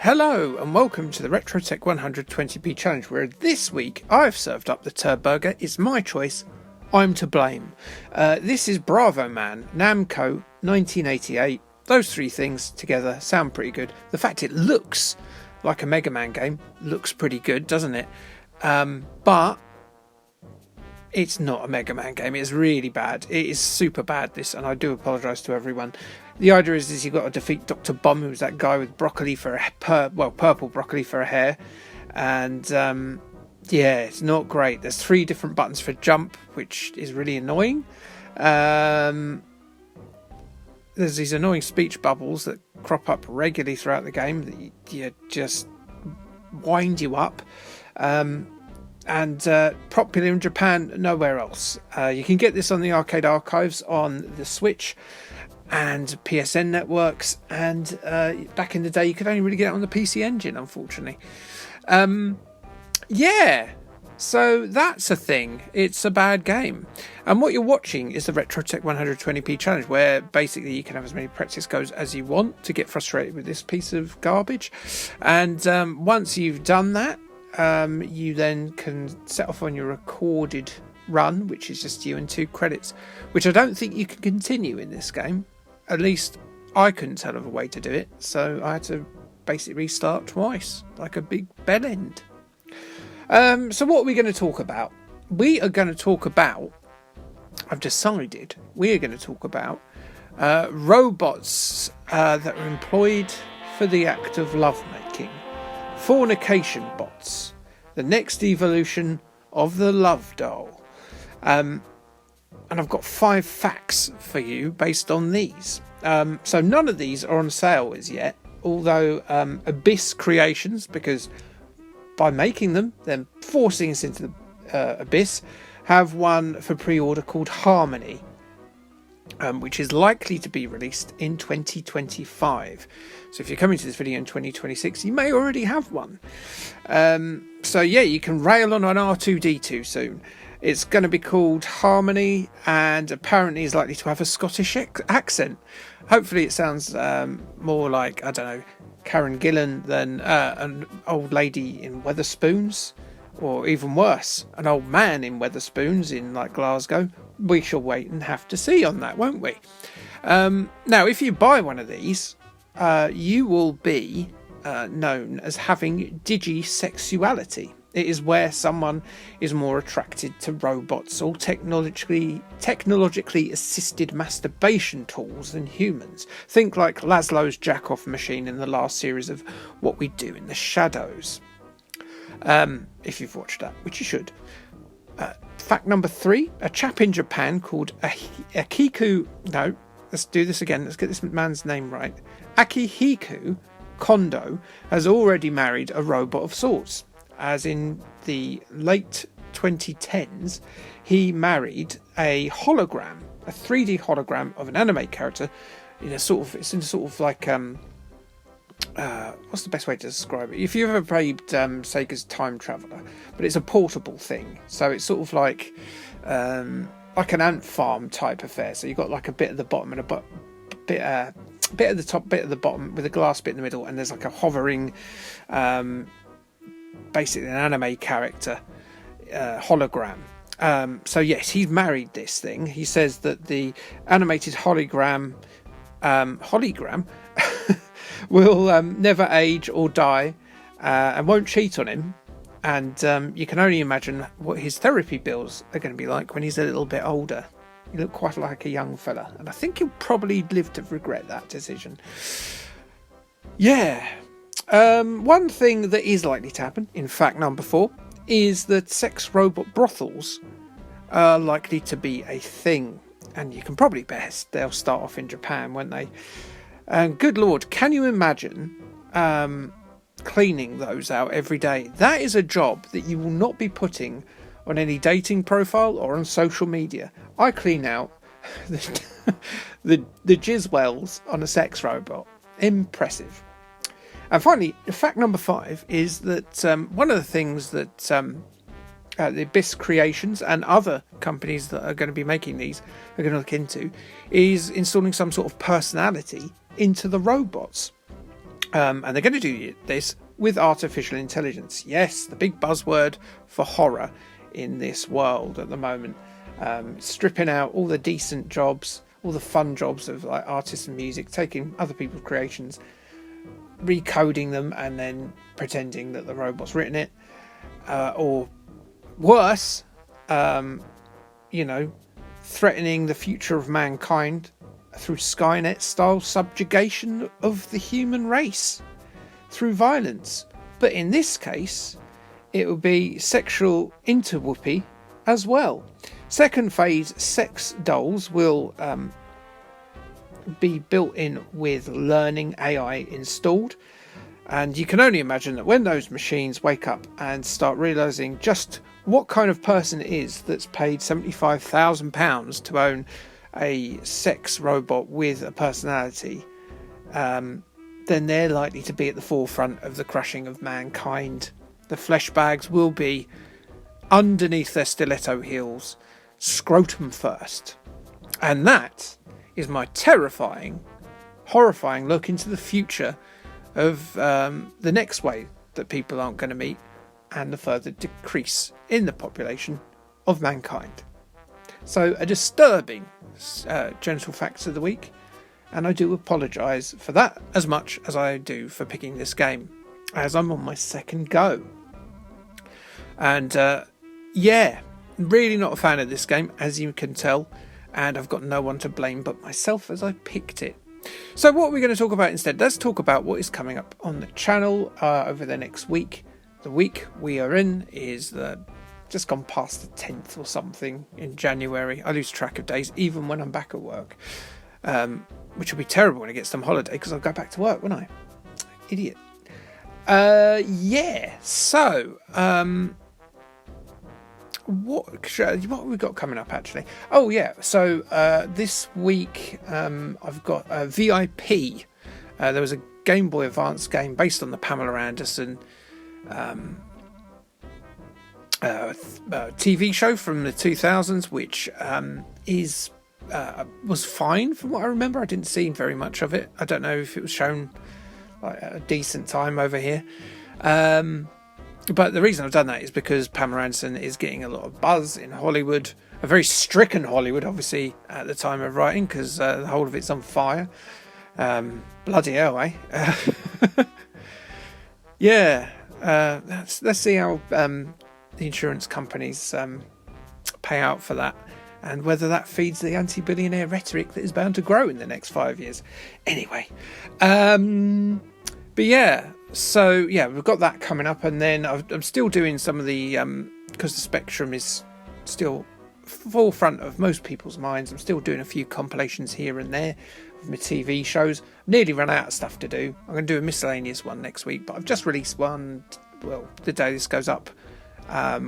Hello and welcome to the RetroTech 120p challenge, where this week I've served up the turd burger. It's my choice. I'm to blame. This is Bravo Man, Namco, 1988. Those three things together sound pretty good. The fact it looks like a Mega Man game looks pretty good, doesn't it? But it's not a Mega Man game. It's really bad. It is super bad, this, and I do apologise to everyone. The idea is you've got to defeat Dr. Bomb, who's that guy with broccoli for purple broccoli for a hair. And yeah, it's not great. There's 3 different buttons for jump, which is really annoying. There's these annoying speech bubbles that crop up regularly throughout the game that you just wind you up. And popular in Japan, nowhere else. You can get this on the arcade archives on the Switch and PSN networks, and back in the day you could only really get it on the PC Engine, unfortunately. Yeah, so that's a thing. It's a bad game, and what you're watching is the RetroTech 120p challenge, where basically you can have as many practice goes as you want to get frustrated with this piece of garbage, and once you've done that, you then can set off on your recorded run, which is just you and 2 credits, which I don't think you can continue in this game. At least I couldn't tell of a way to do it, so I had to basically restart twice, like a big bell end. So what are we going to talk about? We are going to talk about, I've decided, we are going to talk about robots that are employed for the act of lovemaking. Fornication bots, the next evolution of the love doll. And I've got 5 facts for you based on these. So none of these are on sale as yet, although Abyss Creations, because by making them, then forcing us into the Abyss, have one for pre-order called Harmony, which is likely to be released in 2025. So if you're coming to this video in 2026, you may already have one. So yeah, you can rail on an R2-D2 soon. It's going to be called Harmony, and apparently is likely to have a Scottish accent. Hopefully it sounds more like, I don't know, Karen Gillan than an old lady in Wetherspoons, or even worse, an old man in Wetherspoons in like Glasgow. We shall wait and have to see on that, won't we? Now, if you buy one of these, you will be known as having digisexuality. It is where someone is more attracted to robots or technologically assisted masturbation tools than humans. Think like Laszlo's jack-off machine in the last series of What We Do in the Shadows. If you've watched that, which you should. Fact number 3, a chap in Japan called Akihiku... No, let's do this again. Let's get this man's name right. Akihiku Kondo has already married a robot of sorts. As in the late 2010s, he married a hologram, a 3D hologram of an anime character in a sort of like what's the best way to describe it? If you've ever played Sega's Time Traveller, but it's a portable thing, so it's sort of like an ant farm type affair. So you've got like a bit at the bottom and a bit at the top, bit at the bottom, with a glass bit in the middle, and there's like a hovering basically an anime character hologram. So yes, he's married this thing. He says that the animated hologram will never age or die, and won't cheat on him. And you can only imagine what his therapy bills are going to be like when he's a little bit older. He looked quite like a young fella, and I think he'll probably live to regret that decision. Yeah. One thing that is likely to happen, in fact number 4, is that sex robot brothels are likely to be a thing. And you can probably guess they'll start off in Japan, won't they? And good Lord, can you imagine cleaning those out every day? That is a job that you will not be putting on any dating profile or on social media. I clean out the jizz wells on a sex robot. Impressive. And finally, fact number 5 is that one of the things that the Abyss Creations and other companies that are going to be making these are going to look into is installing some sort of personality into the robots. And they're going to do this with artificial intelligence. Yes, the big buzzword for horror in this world at the moment. Stripping out all the decent jobs, all the fun jobs of like artists and music, taking other people's creations, recoding them, and then pretending that the robot's written it. Or worse, threatening the future of mankind through Skynet-style subjugation of the human race through violence. But in this case, it will be sexual interwhoopee as well. Second phase sex dolls will be built in with learning AI installed. And you can only imagine that when those machines wake up and start realising just what kind of person it is that's paid £75,000 to own a sex robot with a personality, then they're likely to be at the forefront of the crushing of mankind. The flesh bags will be underneath their stiletto heels, scrotum first. And that is my terrifying, horrifying look into the future of the next wave that people aren't going to meet, and the further decrease in the population of mankind. So a disturbing genital facts of the week, and I do apologise for that as much as I do for picking this game, as I'm on my second go. And really not a fan of this game, as you can tell, and I've got no one to blame but myself as I picked it. So what are we going to talk about instead? Let's talk about what is coming up on the channel over the next week. The week we are in is just gone past the 10th or something in January. I lose track of days even when I'm back at work, which will be terrible when I get some holiday because I'll go back to work, won't I? Idiot. So what have we got coming up actually? Oh yeah, so this week I've got a VIP. There was a Game Boy Advance game based on the Pamela Anderson TV show from the 2000s, which was fine from what I remember. I didn't see very much of it. I don't know if it was shown like at a decent time over here. But the reason I've done that is because Pamela Anderson is getting a lot of buzz in Hollywood, a very stricken Hollywood, obviously, at the time of writing, because the whole of it's on fire. Bloody hell, eh? Let's see how the insurance companies pay out for that, and whether that feeds the anti-billionaire rhetoric that is bound to grow in the next 5 years. Anyway, so we've got that coming up, and then I'm still doing some of the because the Spectrum is still forefront of most people's minds. I'm still doing a few compilations here and there of my TV shows. I've nearly run out of stuff to do. I'm going to do a miscellaneous one next week, but I've just released one, well, the day this goes up,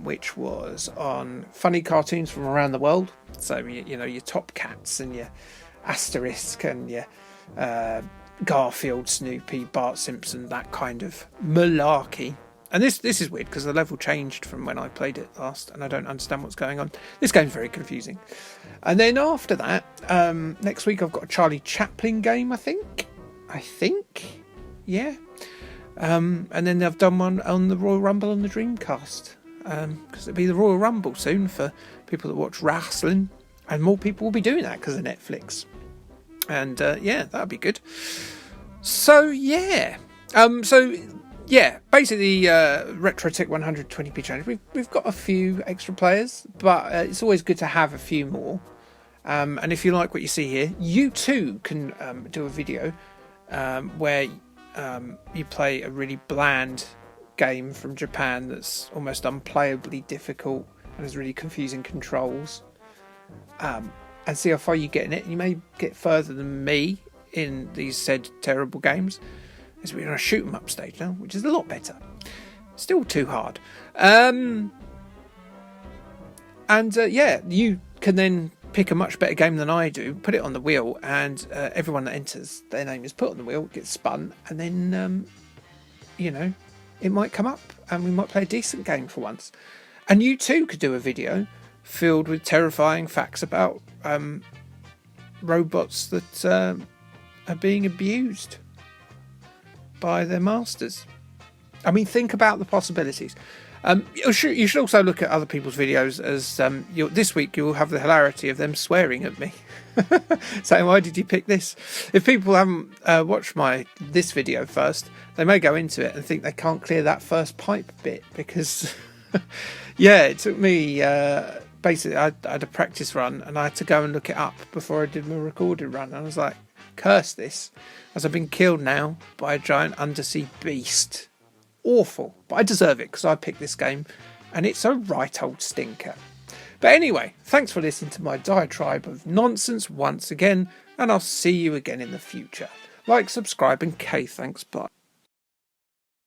which was on funny cartoons from around the world. So your Top Cats and your Asterisk and your Garfield, Snoopy, Bart Simpson, that kind of malarkey. And this is weird because the level changed from when I played it last, and I don't understand what's going on. This game's very confusing. And then after that, next week I've got a Charlie Chaplin game, I think. Yeah. And then I've done one on the Royal Rumble on the Dreamcast, because it'll be the Royal Rumble soon for people that watch wrestling, and more people will be doing that because of Netflix. And that'd be good. So basically RetroTech 120p challenge. We've got a few extra players, but it's always good to have a few more. And if you like what you see here, you too can do a video where you play a really bland game from Japan that's almost unplayably difficult and has really confusing controls. And see how far you get in it. You may get further than me in these said terrible games, as we're on a shoot 'em up stage now, which is a lot better. Still too hard. You can then pick a much better game than I do, put it on the wheel, and everyone that enters, their name is put on the wheel, gets spun, and then it might come up, and we might play a decent game for once. And you too could do a video filled with terrifying facts about robots that are being abused by their masters. I mean, think about the possibilities. You should also look at other people's videos, as this week you'll have the hilarity of them swearing at me, saying, "Why did you pick this?" If people haven't watched this video first, they may go into it and think they can't clear that first pipe bit, because yeah, it took me basically I had a practice run and I had to go and look it up before I did my recorded run, and I was like, curse this, as I've been killed now by a giant undersea beast. Awful, but I deserve it because I picked this game and it's a right old stinker. But anyway, thanks for listening to my diatribe of nonsense once again, and I'll see you again in the future. Like, subscribe, and thanks, bye.